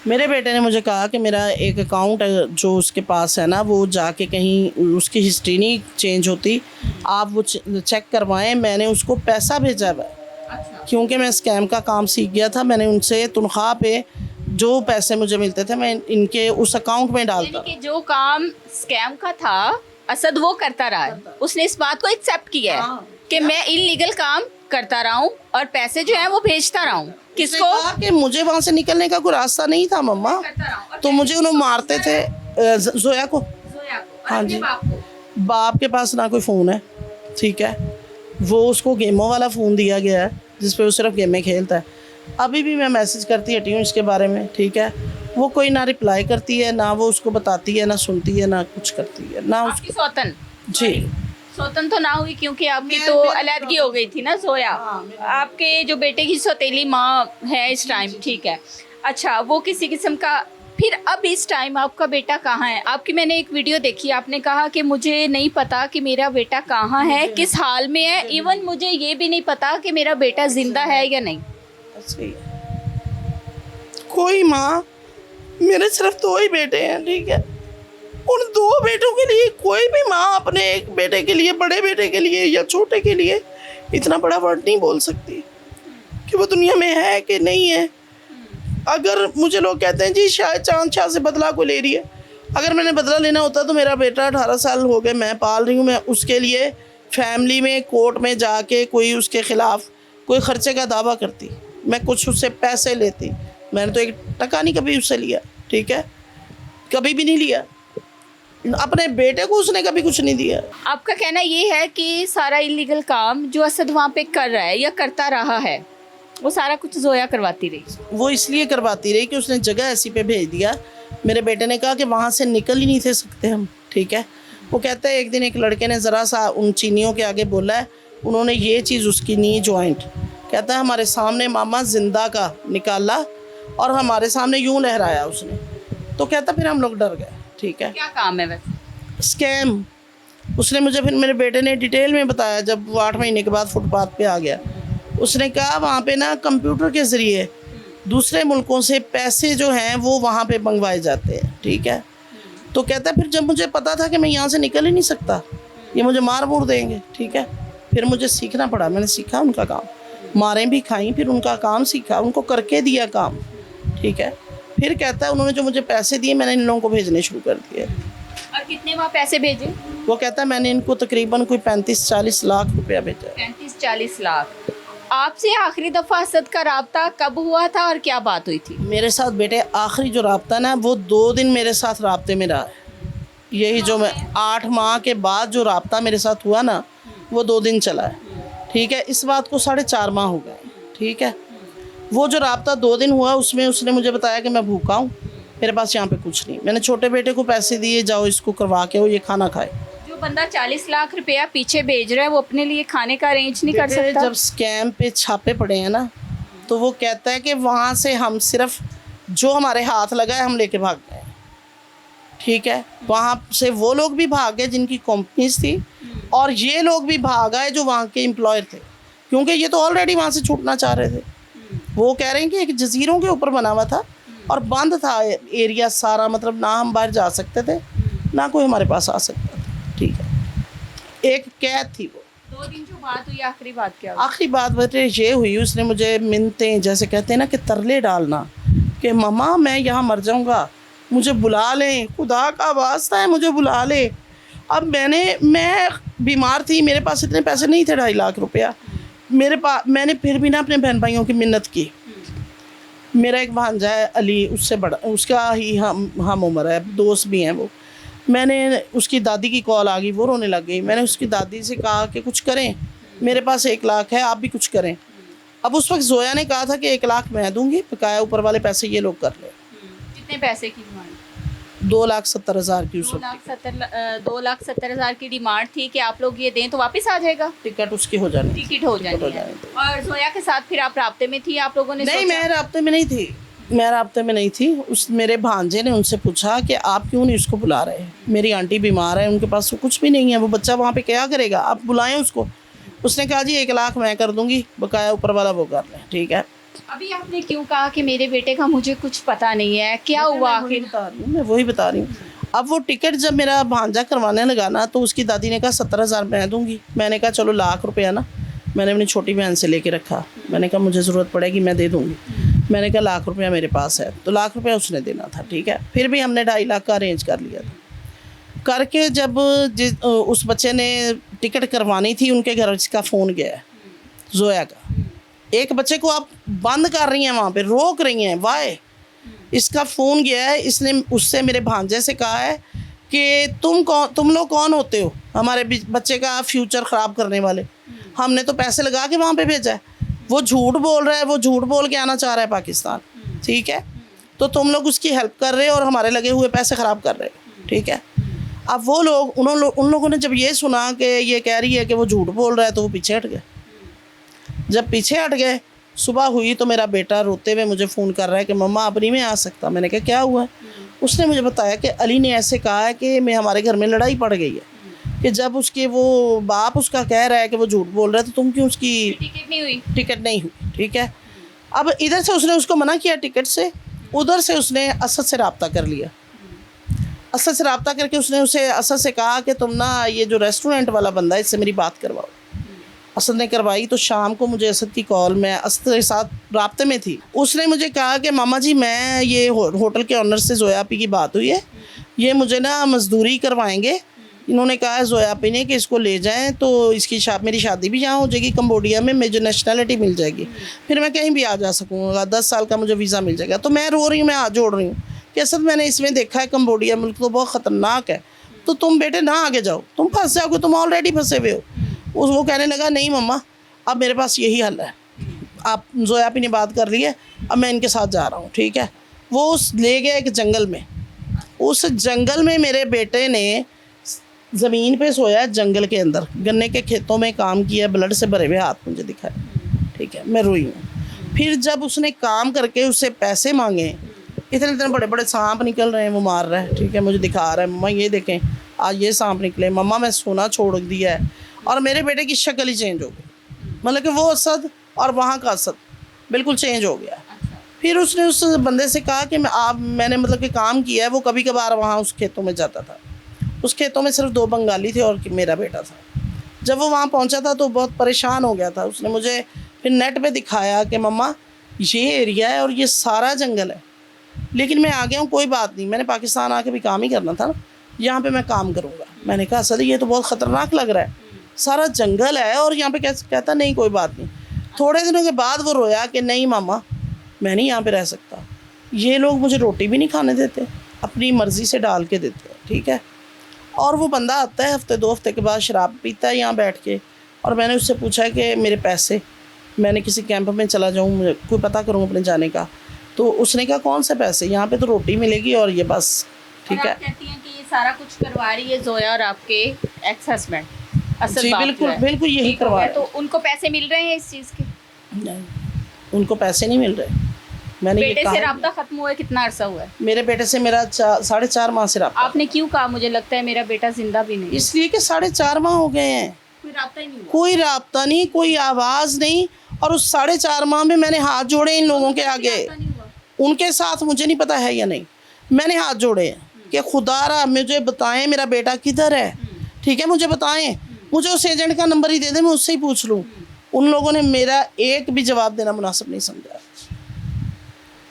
मेरे बेटे ने मुझे कहा कि मेरा एक अकाउंट जो उसके पास है ना, वो जाके कहीं उसकी हिस्ट्री नहीं चेंज होती, आप वो चेक करवाएं। मैंने उसको पैसा भेजा है। अच्छा। क्योंकि मैं स्कैम का काम सीख गया था, मैंने उनसे तनख्वाह पे जो पैसे मुझे मिलते थे मैं इनके उस अकाउंट में डालता। यानी कि जो काम स्कैम का था असद वो करता रहा है, उसने इस बात को एक्सेप्ट किया है हाँ। कि मैं इलीगल काम करता रहा हूँ और पैसे जो है वो भेजता रहा हूँ। किसको? कहा कि मुझे वहाँ से निकलने का कोई रास्ता नहीं था मम्मा, करता रहा हूँ। और तो मुझे उन्होंने मारते थे। जोया को, जोया को और हाँ अपने जी। बाप को। बाप के पास ना कोई फ़ोन है, ठीक है, वो उसको गेमों वाला फ़ोन दिया गया है जिस पे वो सिर्फ गेमें खेलता है। अभी भी मैं मैसेज करती हटी हूँ इसके बारे में, ठीक है, वो कोई ना रिप्लाई करती है, ना वो उसको बताती है, ना सुनती है, ना कुछ करती है, ना आपकी सौतन जी। सौतन तो ना हुई क्योंकि आपकी मैं- तो मैं- अलहदगी हो गई थी ना जोया। आपके जो बेटे की सौतेली माँ है इस टाइम, ठीक है। अच्छा, वो किसी किस्म का फिर अब इस टाइम आपका बेटा कहाँ है? आपकी मैंने एक वीडियो देखी, आपने कहा कि मुझे नहीं पता कि मेरा बेटा कहाँ है, किस हाल में है, इवन मुझे ये भी नहीं पता कि मेरा बेटा जिंदा है या नहीं। सही है। कोई माँ, मेरे सिर्फ 2 ही बेटे हैं, ठीक है, उन 2 बेटों के लिए कोई भी माँ अपने एक बेटे के लिए, बड़े बेटे के लिए या छोटे के लिए इतना बड़ा वर्ड नहीं बोल सकती कि वो दुनिया में है कि नहीं है। अगर मुझे लोग कहते हैं जी शायद चांद शाह से बदला को ले रही है, अगर मैंने बदला लेना होता तो मेरा बेटा 18 साल हो गए, मैं पाल रही हूँ, मैं उसके लिए फैमिली में कोर्ट में जाके कोई उसके ख़िलाफ़ कोई ख़र्चे का दावा करती, मैं कुछ उससे पैसे लेती। मैंने तो 1 टका नहीं कभी उससे लिया, ठीक है, कभी भी नहीं लिया। अपने बेटे को उसने कभी कुछ नहीं दिया। आपका कहना ये है कि सारा इलीगल काम जो असद वहाँ पे कर रहा है या करता रहा है वो सारा कुछ जोया करवाती रही। वो इसलिए करवाती रही कि उसने जगह ऐसी पे भेज दिया। मेरे बेटे ने कहा कि वहाँ से निकल ही नहीं थे सकते हम, ठीक है। वो कहता है एक दिन एक लड़के ने ज़रा सा उन चीनियों के आगे बोला है, उन्होंने ये चीज़ उसकी नी जॉइंट, कहता है हमारे सामने मामा जिंदा का निकाला और हमारे सामने यूँ लहराया उसने, तो कहता फिर हम लोग डर गए, ठीक है। क्या काम है वैसे? स्कैम। उसने मुझे, फिर मेरे बेटे ने डिटेल में बताया जब वो 8 महीने के बाद फुटपाथ पे आ गया, उसने कहा वहाँ पे ना कंप्यूटर के ज़रिए दूसरे मुल्कों से पैसे जो हैं वो वहाँ पे मंगवाए जाते हैं, ठीक है। तो कहता है फिर जब मुझे पता था कि मैं यहाँ से निकल ही नहीं सकता, ये मुझे मार मूर देंगे, ठीक है, फिर मुझे सीखना पड़ा, मैंने सीखा उनका काम, मारें भी खाई, फिर उनका काम सीखा, उनको करके दिया काम, ठीक है। फिर कहता है उन्होंने जो मुझे पैसे दिए मैंने इन लोगों को भेजने शुरू कर दिए। और कितने वहाँ पैसे भेजे? वो कहता है मैंने इनको तकरीबन कोई 35-40 लाख रुपया भेजा है। 35-40 लाख। आपसे आखिरी दफ़ा असद का राब्ता कब हुआ था और क्या बात हुई थी? मेरे साथ बेटे आखिरी जो राब्ता ना वो 2 दिन मेरे साथ राब्ते में रहा है। यही जो मैं 8 माह के बाद जो राब्ता मेरे साथ हुआ ना वो 2 दिन चला है, ठीक है। इस बात को 4.5 माह हो गए, ठीक है। वो जो राब्ता 2 दिन हुआ उसमें उसने मुझे बताया कि मैं भूखा हूँ, मेरे पास यहाँ पे कुछ नहीं। मैंने छोटे बेटे को पैसे दिए, जाओ इसको करवा के वो ये खाना खाए। जो बंदा 40 लाख रुपया पीछे भेज रहा है वो अपने लिए खाने का अरेंज नहीं कर सकता? जब स्कैम पे छापे पड़े हैं ना तो वो कहता है कि वहाँ से हम सिर्फ जो हमारे हाथ लगा है हम लेके भाग गए, ठीक है। वहाँ से वो लोग भी भाग गए जिनकी कंपनीज थी और ये लोग भी भाग आए जो वहाँ के एम्प्लॉयर थे, क्योंकि ये तो ऑलरेडी वहाँ से छूटना चाह रहे थे। वो कह रहे हैं कि एक जजीरों के ऊपर बना हुआ था और बंद था एरिया सारा, मतलब ना हम बाहर जा सकते थे ना कोई हमारे पास आ सकता था, ठीक है। एक कैद थी वो। 2 दिन जो बात हुई, आखिरी बात क्या हुई? आखिरी बात बेटे ये हुई, उसने मुझे मिन्नतें, जैसे कहते हैं ना कि तरले डालना कि मम्मा मैं यहाँ मर जाऊँगा, मुझे बुला लें, खुदा का वास्ता है मुझे बुला ले। अब मैं बीमार थी, मेरे पास इतने पैसे नहीं थे 2.5 लाख रुपया मेरे पास। मैंने फिर भी ना अपने बहन भाइयों की मिन्नत की। मेरा एक भांजा है अली, उससे बड़ा, उसका ही हम उम्र है, दोस्त भी हैं वो। मैंने उसकी दादी की कॉल आ गई, वो रोने लग गई। मैंने उसकी दादी से कहा कि कुछ करें, मेरे पास 1 लाख है, आप भी कुछ करें। अब उस वक्त जोया ने कहा था कि 1 लाख मैं दूंगी, बकाया ऊपर वाले पैसे ये लोग कर ले। कितने पैसे की डिमांड? 2,70,000 की उस वक्त 2,70,000 की डिमांड थी कि आप लोग ये दें तो वापस आ जाएगा, टिकट उसकी हो जानी, टिकट हो जानी है। और जोया के साथ फिर आप राब्ते में थी, आप लोगों ने नहीं, सोचा? मैं राब्ते में नहीं थी, मैं राब्ते में नहीं थी। उस मेरे भांजे ने उनसे पूछा कि आप क्यों नहीं उसको बुला रहे, मेरी आंटी बीमार है, उनके पास तो कुछ भी नहीं है, वो बच्चा वहाँ पे क्या करेगा, आप बुलाएं उसको। उसने कहा जी 1 लाख मैं कर दूँगी, बकाया ऊपर वाला वो कर लें, ठीक है। अभी आपने क्यों कहा कि मेरे बेटे का मुझे कुछ पता नहीं है, क्या हुआ आखिर? मैं वही बता रही हूँ। अब वो टिकट जब मेरा भांजा करवाने लगा ना, तो उसकी दादी ने कहा 17,000 मैं दूंगी। मैंने कहा चलो ₹1,00,000 ना, मैंने अपनी छोटी बहन से लेके रखा। मैंने कहा मुझे ज़रूरत पड़ेगी मैं दे दूंगी। मैंने कहा ₹1,00,000 मेरे पास है, तो ₹1,00,000 उसने देना था, ठीक है। फिर भी हमने 2.5 लाख का अरेंज कर लिया था। करके जब उस बच्चे ने टिकट करवानी थी, उनके घर का फ़ोन गया है जोया का। एक बच्चे को आप बंद कर रही हैं वहाँ पे, रोक रही हैं, वाई? इसका फ़ोन गया है, इसने उससे मेरे भांजे से कहा है कि तुम लोग कौन होते हो हमारे बच्चे का फ्यूचर ख़राब करने वाले? हमने तो पैसे लगा के वहाँ पे भेजा है। वो झूठ बोल रहा है, वो झूठ बोल के आना चाह रहा है पाकिस्तान, ठीक है। तो तुम लोग उसकी हेल्प कर रहे हो और हमारे लगे हुए पैसे ख़राब कर रहे हो, ठीक है। अब वो लोग उन लोगों ने जब ये सुना कि ये कह रही है कि वो झूठ बोल रहा है, तो वो पीछे हट गए। जब पीछे हट गए, सुबह हुई तो मेरा बेटा रोते हुए मुझे फ़ोन कर रहा है कि मम्मा अब नहीं मैं आ सकता। मैंने कहा क्या हुआ? उसने मुझे बताया कि अली ने ऐसे कहा है कि मैं हमारे घर में लड़ाई पड़ गई है, कि जब उसके वो बाप उसका कह रहा है कि वो झूठ बोल रहा है, तो तुम क्यों उसकी टिकट नहीं हुई, ठीक है। अब इधर से उसने उसको मना किया टिकट से, उधर से उसने असद से रब्ता कर लिया। असद से रब्ता करके उसने उसे असद से कहा कि तुम ना ये जो रेस्टोरेंट वाला बंदा है इससे मेरी बात करवाओ। असद ने करवाई। तो शाम को मुझे असद की कॉल, मैं असद के साथ राब्ते में थी, उसने मुझे कहा कि मामा जी मैं ये होटल के ऑनर से जोया आपी की बात हुई है, ये मुझे ना मजदूरी करवाएंगे। इन्होंने कहा है जोया आपी ने कि इसको ले जाएं तो इसकी मेरी शादी भी यहाँ हो जाएगी कंबोडिया में, मुझे नेशनैलिटी मिल जाएगी, फिर मैं कहीं भी आ जा सकूँगा, 10 साल का मुझे वीज़ा मिल जाएगा। तो मैं रो रही हूँ, मैं हाथ जोड़ रही हूँ कि असद मैंने इसमें देखा है कंबोडिया मुल्क तो बहुत ख़तरनाक है, तो तुम बेटे ना आगे जाओ, तुम फंस जाओगे, तुम ऑलरेडी फंसे हुए हो। वो कहने लगा नहीं मम्मा अब मेरे पास यही हल है, आप जोया आपी ने बात कर ली है, अब मैं इनके साथ जा रहा हूँ, ठीक है। वो ले गया एक जंगल में, उस जंगल में मेरे बेटे ने ज़मीन पे सोया, जंगल के अंदर गन्ने के खेतों में काम किया, ब्लड से भरे हुए हाथ मुझे दिखाए, ठीक है। मैं रोई हूँ। फिर जब उसने काम करके उससे पैसे मांगे, इतने इतने बड़े बड़े सांप निकल रहे हैं, वो मार रहा है, ठीक है, मुझे दिखा रहा है, मम्मा ये देखें आज ये सांप निकले, मम्मा मैं सोना छोड़ दिया है। और मेरे बेटे की शक्ल ही चेंज हो गई, मतलब कि वो असद और वहाँ का असद बिल्कुल चेंज हो गया। फिर उसने उस बंदे से कहा कि मैंने मतलब कि काम किया है, वो कभी कभार वहाँ उस खेतों में जाता था। उस खेतों में सिर्फ 2 बंगाली थे और मेरा बेटा था। जब वो वहाँ पहुँचा था तो बहुत परेशान हो गया था। उसने मुझे फिर नेट पे दिखाया कि मम्मा ये एरिया है और ये सारा जंगल है, लेकिन मैं आ गया हूँ, कोई बात नहीं, मैंने पाकिस्तान आके भी काम ही करना था ना, यहाँ पे मैं काम करूँगा। मैंने कहा सर ये तो बहुत ख़तरनाक लग रहा है, सारा जंगल है और यहाँ पे कहता नहीं कोई बात नहीं। थोड़े दिनों के बाद वो रोया कि नहीं मामा मैं नहीं यहाँ पे रह सकता, ये लोग मुझे रोटी भी नहीं खाने देते, अपनी मर्ज़ी से डाल के देते हैं, ठीक है। और वो बंदा आता है हफ्ते 2 हफ्ते के बाद शराब पीता है यहाँ बैठ के, और मैंने उससे पूछा कि मेरे पैसे, मैंने किसी कैंप में चला जाऊँ, मुझे कोई पता करूँ अपने जाने का। तो उसने कहा कौन से पैसे, यहाँ पे तो रोटी मिलेगी और ये बस, ठीक है। कहती हैं कि ये सारा कुछ करवा रही है जोया और आपके एक्स हस्बैंड असद जी बिल्कुल बिल्कुल यही करवा रहे। तो उनको पैसे मिल रहे हैं इस चीज़ के? नहीं, उनको पैसे नहीं मिल रहे। मैंने बेटे से रब्ता खत्म हुआ है, कितना अरसा हुआ है? मेरे बेटे से मेरा 4.5 माह से रब्ता। आपने क्यों कहा मुझे लगता है मेरा बेटा जिंदा भी नहीं? इसलिए कि 4.5 माह हो गए हैं, कोई रब्ता ही नहीं हुआ। कोई रब्ता नहीं, कोई आवाज़ नहीं। और उस 4.5 माह में मैंने हाथ जोड़े इन लोगों के आगे, उनके साथ मुझे नहीं पता है या नहीं, मैंने हाथ जोड़े हैं कि खुदारा मुझे बताएं मेरा बेटा किधर है, ठीक है, मुझे बताएं, मुझे उस एजेंट का नंबर ही दे दें, मैं उससे ही पूछ लूँ। उन लोगों ने मेरा एक भी जवाब देना मुनासिब नहीं समझा।